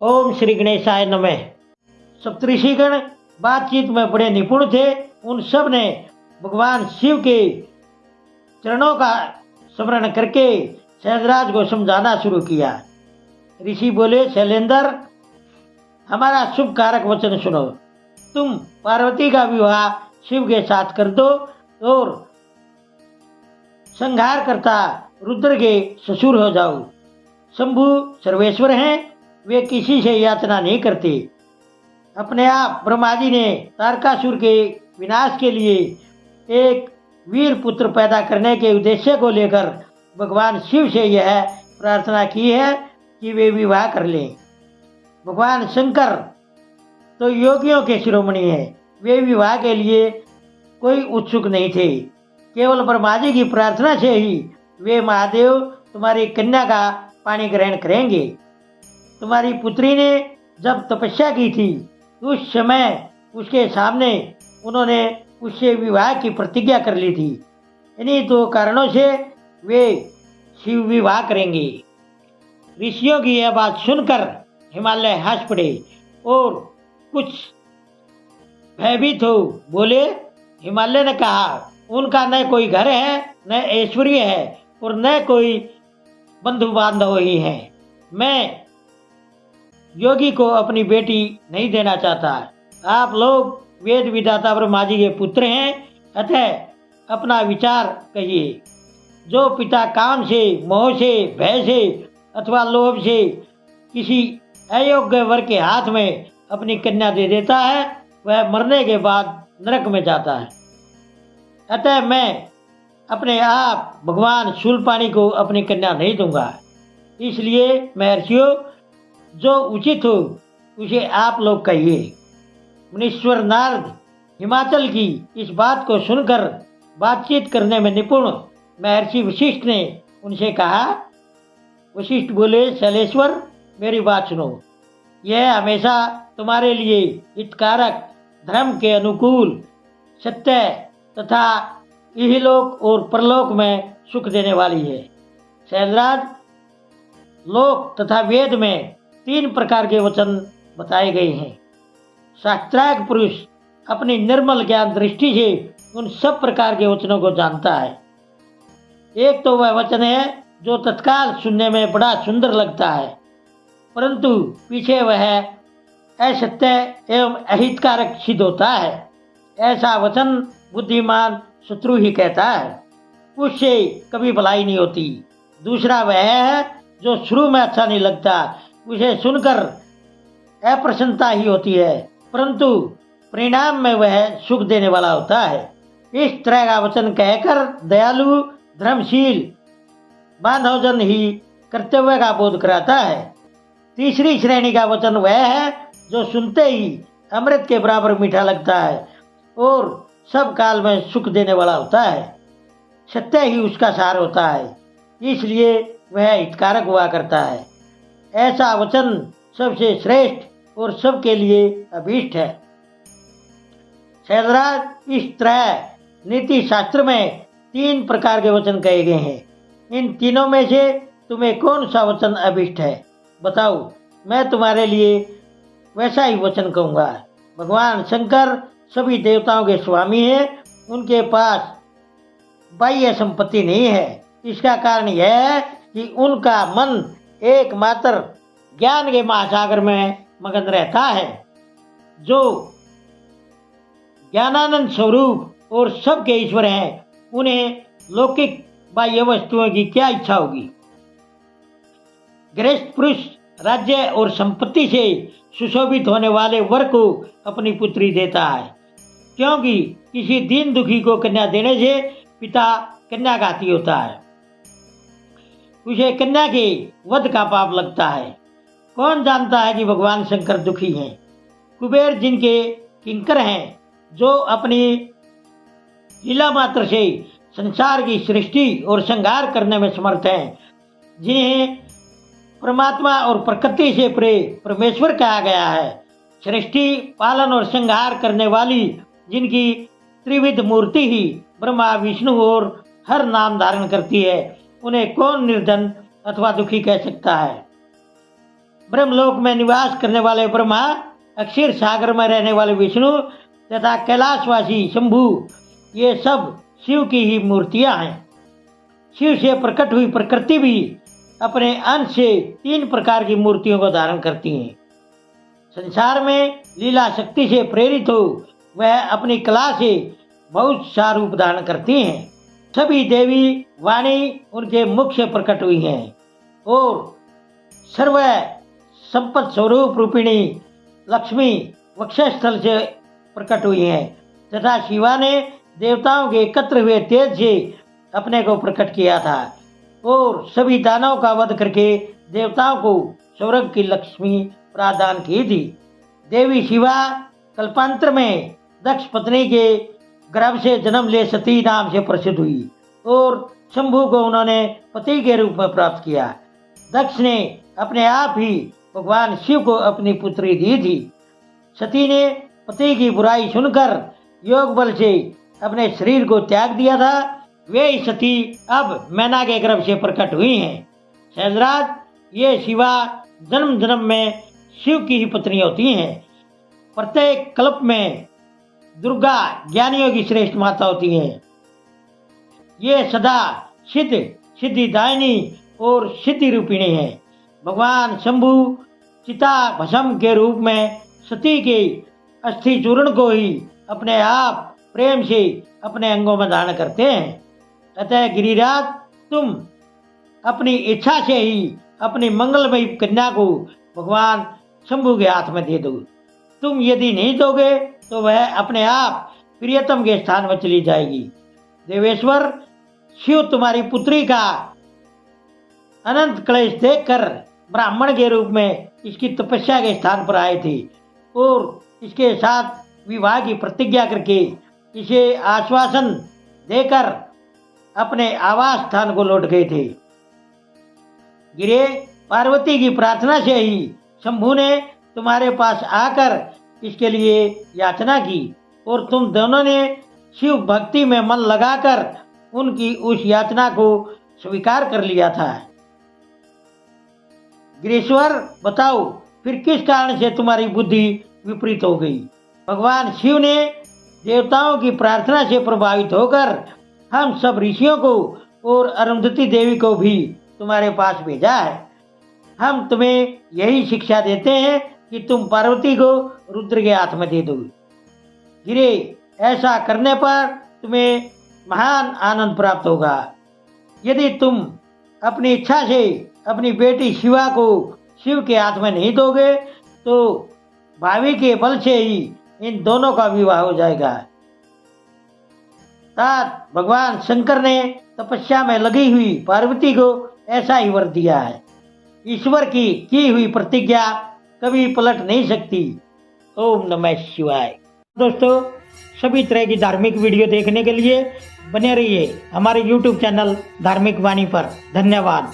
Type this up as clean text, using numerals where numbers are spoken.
ओम श्री गणेशाय नमः। सप्तऋषिगण बातचीत में बड़े निपुण थे। उन सब ने भगवान शिव के चरणों का स्मरण करके शैलराज को समझाना शुरू किया। ऋषि बोले, शैलेंद्र, हमारा शुभ कारक वचन सुनो। तुम पार्वती का विवाह शिव के साथ कर दो और संहार करता रुद्र के ससुर हो जाओ। शंभु सर्वेश्वर हैं, वे किसी से याचना नहीं करते। अपने आप ब्रह्मा जी ने तारकासुर के विनाश के लिए एक वीर पुत्र पैदा करने के उद्देश्य को लेकर भगवान शिव से यह प्रार्थना की है कि वे विवाह कर लें। भगवान शंकर तो योगियों के शिरोमणि हैं, वे विवाह के लिए कोई उत्सुक नहीं थे। केवल ब्रह्मा जी की प्रार्थना से ही वे महादेव तुम्हारी कन्या का पानी ग्रहण करेंगे। तुम्हारी पुत्री ने जब तपस्या की थी उस समय उसके सामने उन्होंने उससे विवाह की प्रतिज्ञा कर ली थी। इन्हीं दो कारणों से वे शिव विवाह करेंगे। ऋषियों की यह बात सुनकर हिमालय हंस पड़े और कुछ भयभीत हो बोले। हिमालय ने कहा, उनका न कोई घर है, न ऐश्वर्य है और न कोई बंधु बांधव ही है। मैं योगी को अपनी बेटी नहीं देना चाहता। आप लोग वेद विधाता ब्रह्मा जी के पुत्र हैं, अतः अपना विचार कहिए। जो पिता काम से, मोह से, भय से अथवा लोभ से किसी अयोग्य वर के हाथ में अपनी कन्या दे देता है, वह मरने के बाद नरक में जाता है। अतः मैं अपने आप भगवान शूलपाणी को अपनी कन्या नहीं दूंगा। इसलिए महर्षियों, जो उचित हो उसे आप लोग कहिए। मुनीश्वर नारद हिमाचल की इस बात को सुनकर बातचीत करने में निपुण महर्षि वशिष्ठ ने उनसे कहा। वशिष्ठ बोले, शैलेश्वर, मेरी बात सुनो। यह हमेशा तुम्हारे लिए हितकारक, धर्म के अनुकूल, सत्य तथा इहलोक और परलोक में सुख देने वाली है। शैलराज, लोक तथा वेद में 3 प्रकार के वचन बताए गए हैं। शास्त्रार्थ पुरुष अपनी निर्मल ज्ञान दृष्टि से उन सब प्रकार के वचनों को जानता है। एक तो वह वचन है जो तत्काल सुनने में बड़ा सुंदर लगता है, परंतु पीछे वह असत्य एवं अहितकारक सिद्ध होता है। ऐसा वचन बुद्धिमान शत्रु ही कहता है, उससे कभी भलाई नहीं होती। दूसरा वह है जो शुरू में अच्छा नहीं लगता, उसे सुनकर अप्रसन्नता ही होती है, परंतु परिणाम में वह सुख देने वाला होता है। इस तरह का वचन कहकर दयालु, धर्मशील बांधवजन ही कर्तव्य का बोध कराता है। तीसरी श्रेणी का वचन वह है जो सुनते ही अमृत के बराबर मीठा लगता है और सब काल में सुख देने वाला होता है। सत्य ही उसका सार होता है, इसलिए वह हितकारक हुआ करता है। ऐसा वचन सबसे श्रेष्ठ और सबके लिए अभीष्ट है। शैलराज, इस तरह नीति शास्त्र में 3 प्रकार के वचन कहे गए हैं। इन तीनों में से तुम्हें कौन सा वचन अभीष्ट है, बताओ। मैं तुम्हारे लिए वैसा ही वचन कहूँगा। भगवान शंकर सभी देवताओं के स्वामी हैं, उनके पास बाह्य संपत्ति नहीं है। इसका कारण यह है कि उनका मन एकमात्र ज्ञान के महासागर में मगन रहता है। जो ज्ञानानंद स्वरूप और सबके ईश्वर हैं, उन्हें लौकिक बाह्य वस्तुओं की क्या इच्छा होगी। गृहस्थ पुरुष राज्य और संपत्ति से सुशोभित होने वाले वर को अपनी पुत्री देता है, क्योंकि किसी दीन दुखी को कन्या देने से पिता कन्याघाती होता है, उसे कन्या के वध का पाप लगता है। कौन जानता है कि भगवान शंकर दुखी हैं। कुबेर जिनके किंकर हैं, जो अपनी लीला मात्र से संसार की सृष्टि और संहार करने में समर्थ हैं, जिन्हें परमात्मा और प्रकृति से परे परमेश्वर कहा गया है, सृष्टि, पालन और संहार करने वाली जिनकी त्रिविध मूर्ति ही ब्रह्मा, विष्णु और हर नाम धारण करती है, उन्हें कौन निर्धन अथवा दुखी कह सकता है। ब्रह्मलोक में निवास करने वाले ब्रह्मा, अक्षीर सागर में रहने वाले विष्णु तथा कैलाशवासी शंभु, ये सब शिव की ही मूर्तियां हैं। शिव से प्रकट हुई प्रकृति भी अपने अंश से 3 प्रकार की मूर्तियों को धारण करती हैं। संसार में लीला शक्ति से प्रेरित हो वह अपनी कला से बहुत सा रूप धारण करती हैं। सभी देवी वाणी उनके मुख से प्रकट हुई हैं और सर्व संपत्ति स्वरूप रूपिणी लक्ष्मी वक्षस्थल से प्रकट हुई हैं तथा शिवा ने देवताओं के एकत्र हुए तेज से अपने को प्रकट किया था और सभी दानवों का वध करके देवताओं को स्वर्ग की लक्ष्मी प्रदान की थी। देवी शिवा कल्पांतर में दक्ष पत्नी के गर्भ से जन्म ले सती नाम से प्रसिद्ध हुई और शंभु को उन्होंने पति के रूप में प्राप्त किया। दक्ष ने अपने आप ही भगवान शिव को अपनी पुत्री दी थी। सती ने पति की बुराई सुनकर योग बल से अपने शरीर को त्याग दिया था। वे ही सती अब मैना के गर्भ से प्रकट हुई हैं। सहजराज, ये शिवा जन्म जन्म में शिव की ही पत्नी होती हैं। प्रत्येक कल्प में दुर्गा ज्ञानियों की श्रेष्ठ माता होती हैं। ये सदा सिद्ध, सिद्धिदायिनी और सिद्धि रूपिणी है। भगवान शंभु चिता भस्म के रूप में सती के अस्थि चूर्ण को ही अपने आप प्रेम से अपने अंगों में धारण करते हैं। अतः गिरिराज, तुम अपनी इच्छा से ही अपनी मंगलमयी कन्या को भगवान शंभु के हाथ में दे दो। तुम यदि नहीं दोगे तो वह अपने आप प्रियतम के स्थान में चली जाएगी। देवेश्वर, शिव तुम्हारी पुत्री का अनंत क्लेश देखकर ब्राह्मण के रूप में इसकी तपस्या के स्थान पर आए थे और इसके साथ विवाह की प्रतिज्ञा करके इसे आश्वासन देकर अपने आवास स्थान को लौट गए थे। गिरे, पार्वती की प्रार्थना से ही शंभु ने तुम्हारे पास आकर इसके लिए याचना की और तुम दोनों ने शिव भक्ति में मन लगाकर उनकी उस याचना को स्वीकार कर लिया था। गिरीश्वर, बताओ फिर किस कारण से तुम्हारी बुद्धि विपरीत हो गई? भगवान शिव ने देवताओं की प्रार्थना से प्रभावित होकर हम सब ऋषियों को और अरुंधति देवी को भी तुम्हारे पास भेजा है। हम तुम्हें यही शिक्षा देते हैं कि तुम पार्वती को रुद्र के हाथ में दे दो। गिरे, ऐसा करने पर तुम्हें महान आनंद प्राप्त होगा। यदि तुम अपनी इच्छा से अपनी बेटी शिवा को शिव के हाथ में नहीं दोगे तो भावी के बल से ही इन दोनों का विवाह हो जाएगा। तात भगवान शंकर ने तपस्या में लगी हुई पार्वती को ऐसा ही वर दिया है। ईश्वर की हुई प्रतिज्ञा कभी पलट नहीं सकती। ओम नमः शिवाय। दोस्तों, सभी तरह की धार्मिक वीडियो देखने के लिए बने रहिए हमारे YouTube चैनल धार्मिक वाणी पर। धन्यवाद।